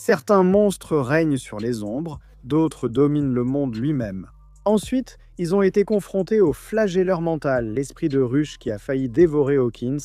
Certains monstres règnent sur les ombres, d'autres dominent le monde lui-même. Ensuite, ils ont été confrontés au flagelleur mental, l'esprit de ruche qui a failli dévorer Hawkins,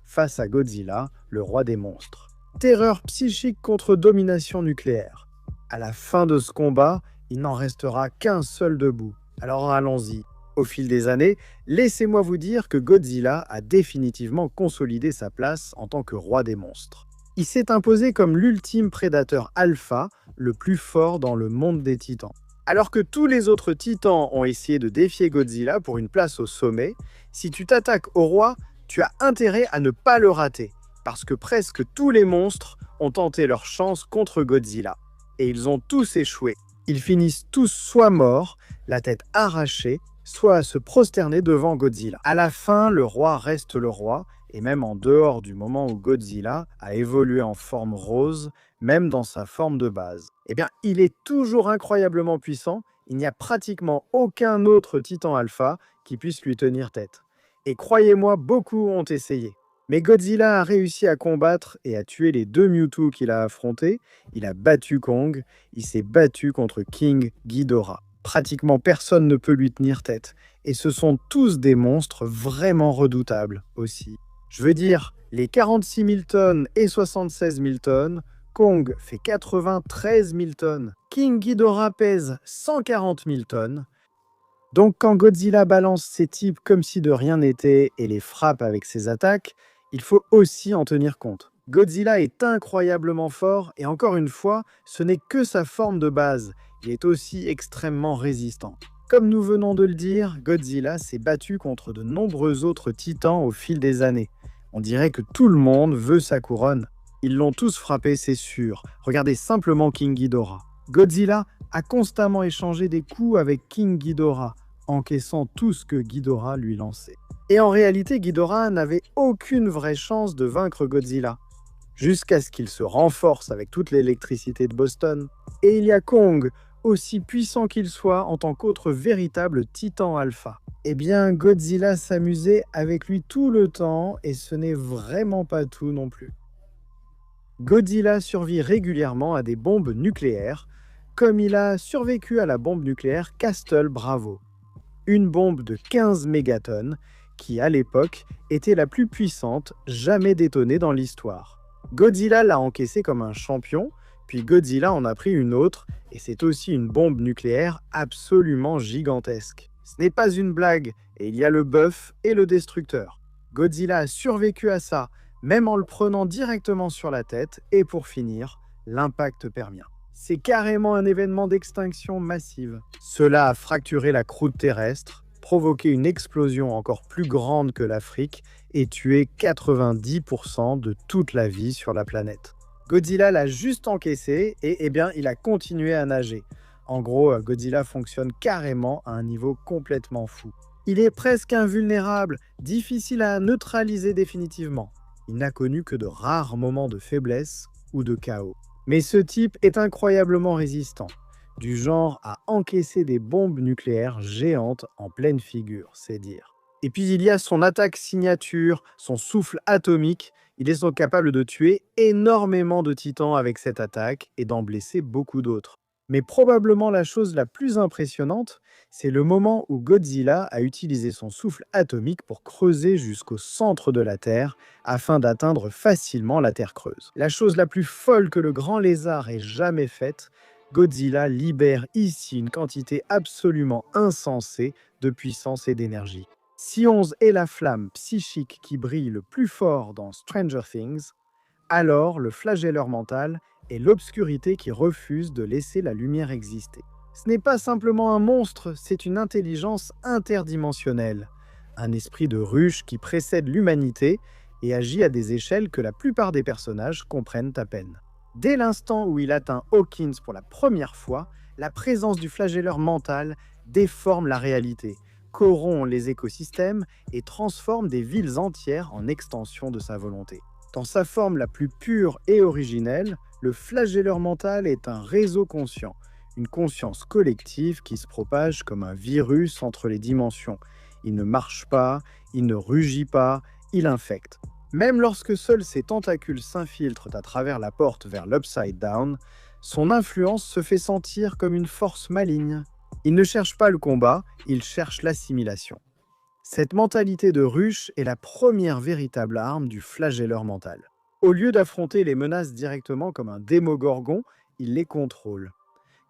face à Godzilla, le roi des monstres. Terreur psychique contre domination nucléaire. À la fin de ce combat, il n'en restera qu'un seul debout. Alors allons-y. Au fil des années, laissez-moi vous dire que Godzilla a définitivement consolidé sa place en tant que roi des monstres. Il s'est imposé comme l'ultime prédateur alpha, le plus fort dans le monde des titans. Alors que tous les autres titans ont essayé de défier Godzilla pour une place au sommet, si tu t'attaques au roi, tu as intérêt à ne pas le rater, parce que presque tous les monstres ont tenté leur chance contre Godzilla, et ils ont tous échoué. Ils finissent tous soit morts, la tête arrachée, soit à se prosterner devant Godzilla. À la fin, le roi reste le roi, et même en dehors du moment où Godzilla a évolué en forme rose, même dans sa forme de base. Eh bien, il est toujours incroyablement puissant, il n'y a pratiquement aucun autre titan alpha qui puisse lui tenir tête. Et croyez-moi, beaucoup ont essayé. Mais Godzilla a réussi à combattre et à tuer les deux Mewtwo qu'il a affrontés. Il a battu Kong, il s'est battu contre King Ghidorah. Pratiquement personne ne peut lui tenir tête. Et ce sont tous des monstres vraiment redoutables aussi. Je veux dire, les 46 000 tonnes et 76 000 tonnes, Kong fait 93 000 tonnes, King Ghidorah pèse 140 000 tonnes. Donc quand Godzilla balance ses types comme si de rien n'était et les frappe avec ses attaques, il faut aussi en tenir compte. Godzilla est incroyablement fort et encore une fois, ce n'est que sa forme de base. Il est aussi extrêmement résistant. Comme nous venons de le dire, Godzilla s'est battu contre de nombreux autres titans au fil des années. On dirait que tout le monde veut sa couronne. Ils l'ont tous frappé, c'est sûr. Regardez simplement King Ghidorah. Godzilla a constamment échangé des coups avec King Ghidorah, encaissant tout ce que Ghidorah lui lançait. Et en réalité, Ghidorah n'avait aucune vraie chance de vaincre Godzilla, jusqu'à ce qu'il se renforce avec toute l'électricité de Boston. Et il y a Kong, aussi puissant qu'il soit en tant qu'autre véritable titan alpha. Eh bien, Godzilla s'amusait avec lui tout le temps, et ce n'est vraiment pas tout non plus. Godzilla survit régulièrement à des bombes nucléaires, comme il a survécu à la bombe nucléaire Castle Bravo, une bombe de 15 mégatonnes qui, à l'époque, était la plus puissante jamais détonée dans l'histoire. Godzilla l'a encaissée comme un champion, puis Godzilla en a pris une autre, et c'est aussi une bombe nucléaire absolument gigantesque. Ce n'est pas une blague, et il y a le bœuf et le destructeur. Godzilla a survécu à ça, même en le prenant directement sur la tête, et pour finir, l'impact permien. C'est carrément un événement d'extinction massive. Cela a fracturé la croûte terrestre, provoqué une explosion encore plus grande que l'Afrique et tué 90% de toute la vie sur la planète. Godzilla l'a juste encaissé et il a continué à nager. En gros, Godzilla fonctionne carrément à un niveau complètement fou. Il est presque invulnérable, difficile à neutraliser définitivement. Il n'a connu que de rares moments de faiblesse ou de chaos. Mais ce type est incroyablement résistant, du genre à encaisser des bombes nucléaires géantes en pleine figure, c'est dire. Et puis il y a son attaque signature, son souffle atomique. Il est capable de tuer énormément de titans avec cette attaque et d'en blesser beaucoup d'autres. Mais probablement la chose la plus impressionnante, c'est le moment où Godzilla a utilisé son souffle atomique pour creuser jusqu'au centre de la Terre afin d'atteindre facilement la Terre creuse. La chose la plus folle que le grand lézard ait jamais faite, Godzilla libère ici une quantité absolument insensée de puissance et d'énergie. Si 11 est la flamme psychique qui brille le plus fort dans Stranger Things, alors le flagelleur mental est l'obscurité qui refuse de laisser la lumière exister. Ce n'est pas simplement un monstre, c'est une intelligence interdimensionnelle, un esprit de ruche qui précède l'humanité et agit à des échelles que la plupart des personnages comprennent à peine. Dès l'instant où il atteint Hawkins pour la première fois, la présence du flagelleur mental déforme la réalité, corrompt les écosystèmes et transforme des villes entières en extension de sa volonté. Dans sa forme la plus pure et originelle, le flagelleur mental est un réseau conscient, une conscience collective qui se propage comme un virus entre les dimensions. Il ne marche pas, il ne rugit pas, il infecte. Même lorsque seuls ses tentacules s'infiltrent à travers la porte vers l'Upside Down, son influence se fait sentir comme une force maligne. Il ne cherche pas le combat, il cherche l'assimilation. Cette mentalité de ruche est la première véritable arme du flagelleur mental. Au lieu d'affronter les menaces directement comme un démogorgon, il les contrôle.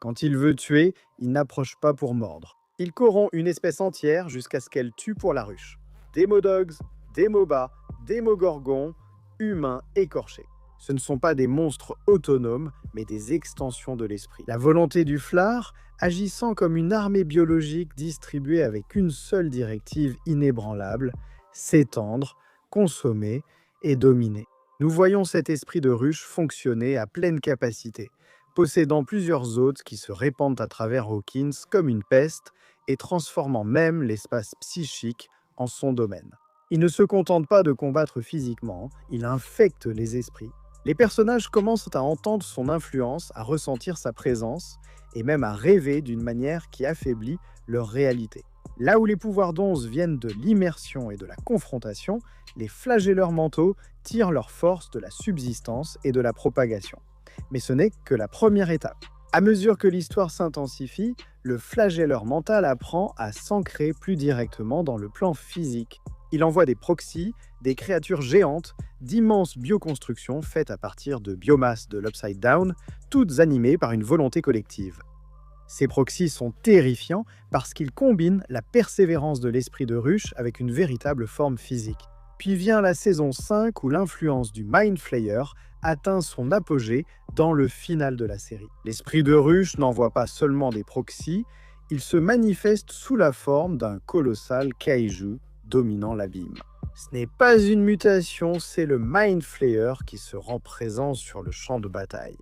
Quand il veut tuer, il n'approche pas pour mordre. Il corrompt une espèce entière jusqu'à ce qu'elle tue pour la ruche. Démodogs, démobats, démogorgons, humains écorchés. Ce ne sont pas des monstres autonomes, mais des extensions de l'esprit. La volonté du flard, agissant comme une armée biologique distribuée avec une seule directive inébranlable, s'étendre, consommer et dominer. Nous voyons cet esprit de ruche fonctionner à pleine capacité, possédant plusieurs hôtes qui se répandent à travers Hawkins comme une peste et transformant même l'espace psychique en son domaine. Il ne se contente pas de combattre physiquement, il infecte les esprits. Les personnages commencent à entendre son influence, à ressentir sa présence et même à rêver d'une manière qui affaiblit leur réalité. Là où les pouvoirs d'Onze viennent de l'immersion et de la confrontation, les flagelleurs mentaux tirent leur force de la subsistance et de la propagation. Mais ce n'est que la première étape. À mesure que l'histoire s'intensifie, le flagelleur mental apprend à s'ancrer plus directement dans le plan physique. Il envoie des proxys, des créatures géantes, d'immenses bioconstructions faites à partir de biomasse de l'Upside Down, toutes animées par une volonté collective. Ces proxys sont terrifiants parce qu'ils combinent la persévérance de l'esprit de ruche avec une véritable forme physique. Puis vient la saison 5 où l'influence du Mind Flayer atteint son apogée dans le final de la série. L'esprit de ruche n'envoie pas seulement des proxys, il se manifeste sous la forme d'un colossal kaiju dominant l'abîme. Ce n'est pas une mutation, c'est le Mind Flayer qui se rend présent sur le champ de bataille.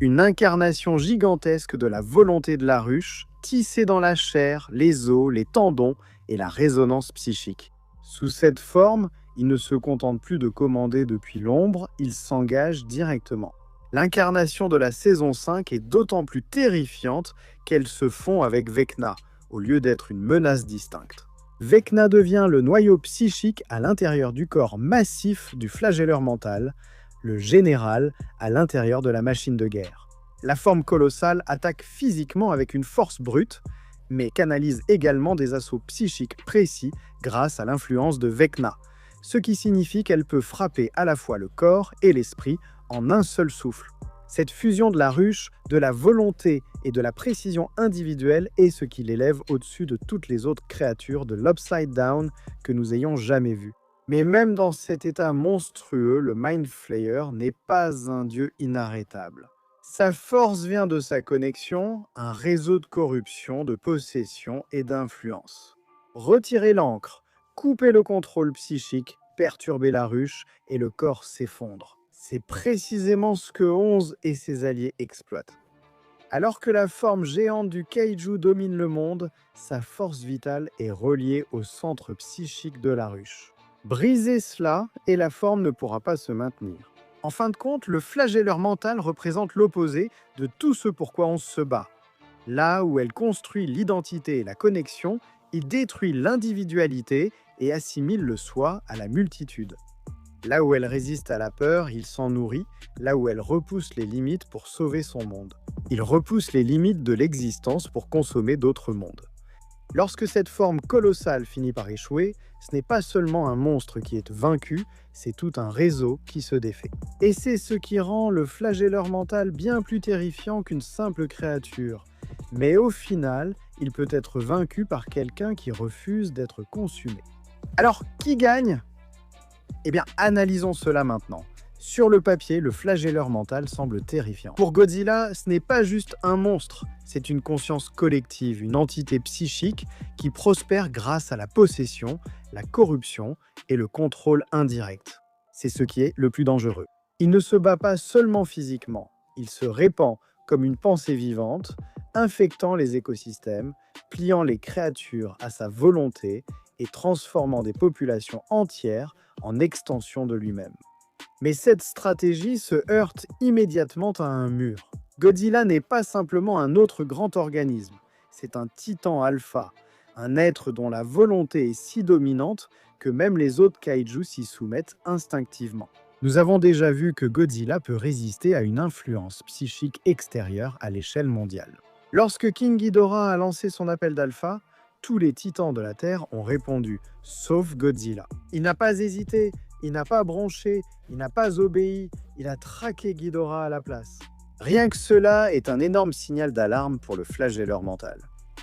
Une incarnation gigantesque de la volonté de la ruche, tissée dans la chair, les os, les tendons et la résonance psychique. Sous cette forme, il ne se contente plus de commander depuis l'ombre, il s'engage directement. L'incarnation de la saison 5 est d'autant plus terrifiante qu'elle se fond avec Vecna, au lieu d'être une menace distincte. Vecna devient le noyau psychique à l'intérieur du corps massif du flagelleur mental, le général à l'intérieur de la machine de guerre. La forme colossale attaque physiquement avec une force brute, mais canalise également des assauts psychiques précis grâce à l'influence de Vecna, ce qui signifie qu'elle peut frapper à la fois le corps et l'esprit en un seul souffle. Cette fusion de la ruche, de la volonté et de la précision individuelle est ce qui l'élève au-dessus de toutes les autres créatures de l'Upside Down que nous ayons jamais vues. Mais même dans cet état monstrueux, le Mind Flayer n'est pas un dieu inarrêtable. Sa force vient de sa connexion, un réseau de corruption, de possession et d'influence. Retirer l'encre, couper le contrôle psychique, perturber la ruche et le corps s'effondre. C'est précisément ce que Onze et ses alliés exploitent. Alors que la forme géante du kaiju domine le monde, sa force vitale est reliée au centre psychique de la ruche. Briser cela, et la forme ne pourra pas se maintenir. En fin de compte, le flagelleur mental représente l'opposé de tout ce pourquoi on se bat. Là où elle construit l'identité et la connexion, il détruit l'individualité et assimile le soi à la multitude. Là où elle résiste à la peur, il s'en nourrit, là où elle repousse les limites pour sauver son monde. Il repousse les limites de l'existence pour consommer d'autres mondes. Lorsque cette forme colossale finit par échouer, ce n'est pas seulement un monstre qui est vaincu, c'est tout un réseau qui se défait. Et c'est ce qui rend le flagelleur mental bien plus terrifiant qu'une simple créature. Mais au final, il peut être vaincu par quelqu'un qui refuse d'être consumé. Alors, qui gagne ? Eh bien, analysons cela maintenant. Sur le papier, le flagelleur mental semble terrifiant. Pour Godzilla, ce n'est pas juste un monstre, c'est une conscience collective, une entité psychique qui prospère grâce à la possession, la corruption et le contrôle indirect. C'est ce qui est le plus dangereux. Il ne se bat pas seulement physiquement, il se répand comme une pensée vivante, infectant les écosystèmes, pliant les créatures à sa volonté et transformant des populations entières en extension de lui-même. Mais cette stratégie se heurte immédiatement à un mur. Godzilla n'est pas simplement un autre grand organisme, c'est un titan alpha, un être dont la volonté est si dominante que même les autres kaiju s'y soumettent instinctivement. Nous avons déjà vu que Godzilla peut résister à une influence psychique extérieure à l'échelle mondiale. Lorsque King Ghidorah a lancé son appel d'alpha, tous les titans de la Terre ont répondu, sauf Godzilla. Il n'a pas hésité, il n'a pas bronché, il n'a pas obéi, il a traqué Ghidorah à la place. Rien que cela est un énorme signal d'alarme pour le flagelleur mental.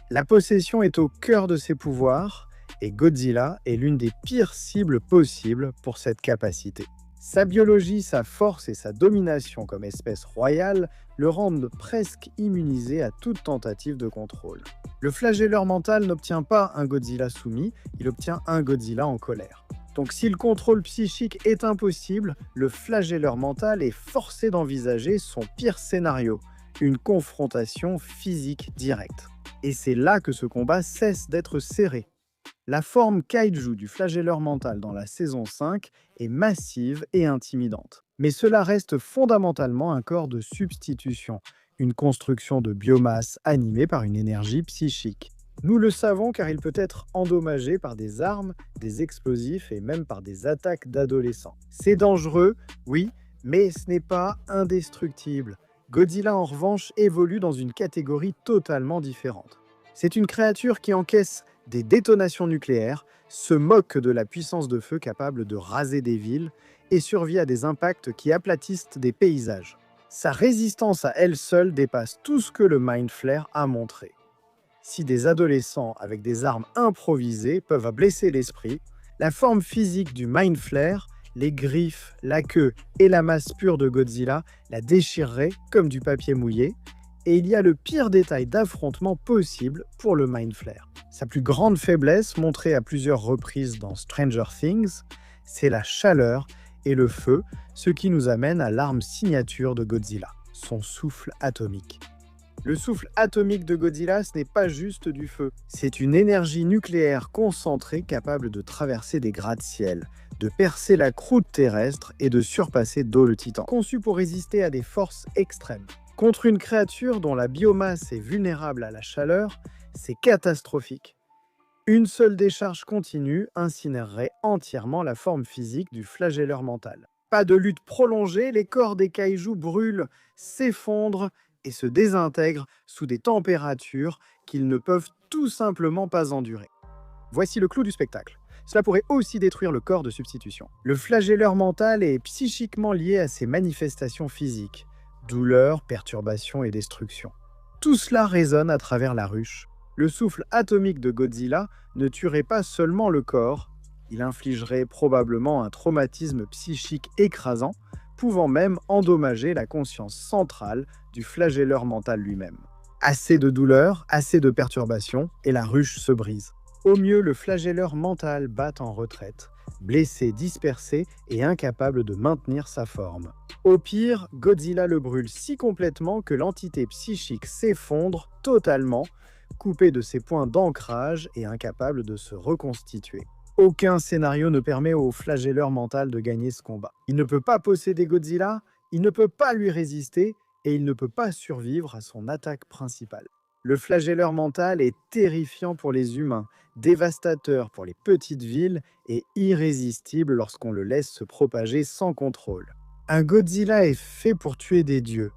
La possession est au cœur de ses pouvoirs, et Godzilla est l'une des pires cibles possibles pour cette capacité. Sa biologie, sa force et sa domination comme espèce royale le rendent presque immunisé à toute tentative de contrôle. Le flagelleur mental n'obtient pas un Godzilla soumis, il obtient un Godzilla en colère. Donc si le contrôle psychique est impossible, le flagelleur mental est forcé d'envisager son pire scénario, une confrontation physique directe. Et c'est là que ce combat cesse d'être serré. La forme kaiju du flagelleur mental dans la saison 5 est massive et intimidante. Mais cela reste fondamentalement un corps de substitution, une construction de biomasse animée par une énergie psychique. Nous le savons car il peut être endommagé par des armes, des explosifs et même par des attaques d'adolescents. C'est dangereux, oui, mais ce n'est pas indestructible. Godzilla en revanche évolue dans une catégorie totalement différente. C'est une créature qui encaisse des détonations nucléaires, se moque de la puissance de feu capable de raser des villes et survit à des impacts qui aplatissent des paysages. Sa résistance à elle seule dépasse tout ce que le Mind Flayer a montré. Si des adolescents avec des armes improvisées peuvent blesser l'esprit, la forme physique du Mind Flayer, les griffes, la queue et la masse pure de Godzilla la déchireraient comme du papier mouillé, et il y a le pire détail d'affrontement possible pour le Mind Flayer. Sa plus grande faiblesse, montrée à plusieurs reprises dans Stranger Things, c'est la chaleur et le feu, ce qui nous amène à l'arme signature de Godzilla, son souffle atomique. Le souffle atomique de Godzilla, ce n'est pas juste du feu. C'est une énergie nucléaire concentrée capable de traverser des gratte-ciel, de percer la croûte terrestre et de surpasser Do le Titan. Conçu pour résister à des forces extrêmes. Contre une créature dont la biomasse est vulnérable à la chaleur, c'est catastrophique. Une seule décharge continue incinérerait entièrement la forme physique du flagelleur mental. Pas de lutte prolongée, les corps des kaijus brûlent, s'effondrent et se désintègrent sous des températures qu'ils ne peuvent tout simplement pas endurer. Voici le clou du spectacle. Cela pourrait aussi détruire le corps de substitution. Le flagelleur mental est psychiquement lié à ses manifestations physiques. Douleur, perturbation et destruction. Tout cela résonne à travers la ruche. Le souffle atomique de Godzilla ne tuerait pas seulement le corps, il infligerait probablement un traumatisme psychique écrasant, pouvant même endommager la conscience centrale du flagelleur mental lui-même. Assez de douleur, assez de perturbation, et la ruche se brise. Au mieux, le flagelleur mental bat en retraite, blessé, dispersé et incapable de maintenir sa forme. Au pire, Godzilla le brûle si complètement que l'entité psychique s'effondre totalement, coupé de ses points d'ancrage et incapable de se reconstituer. Aucun scénario ne permet au flagelleur mental de gagner ce combat. Il ne peut pas posséder Godzilla, il ne peut pas lui résister et il ne peut pas survivre à son attaque principale. Le flagelleur mental est terrifiant pour les humains, dévastateur pour les petites villes et irrésistible lorsqu'on le laisse se propager sans contrôle. Un Godzilla est fait pour tuer des dieux.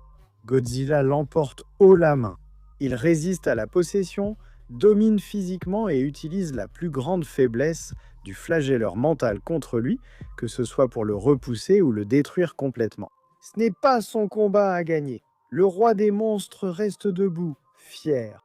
Godzilla l'emporte haut la main. Il résiste à la possession, domine physiquement et utilise la plus grande faiblesse du flagelleur mental contre lui, que ce soit pour le repousser ou le détruire complètement. Ce n'est pas son combat à gagner. Le roi des monstres reste debout, fier.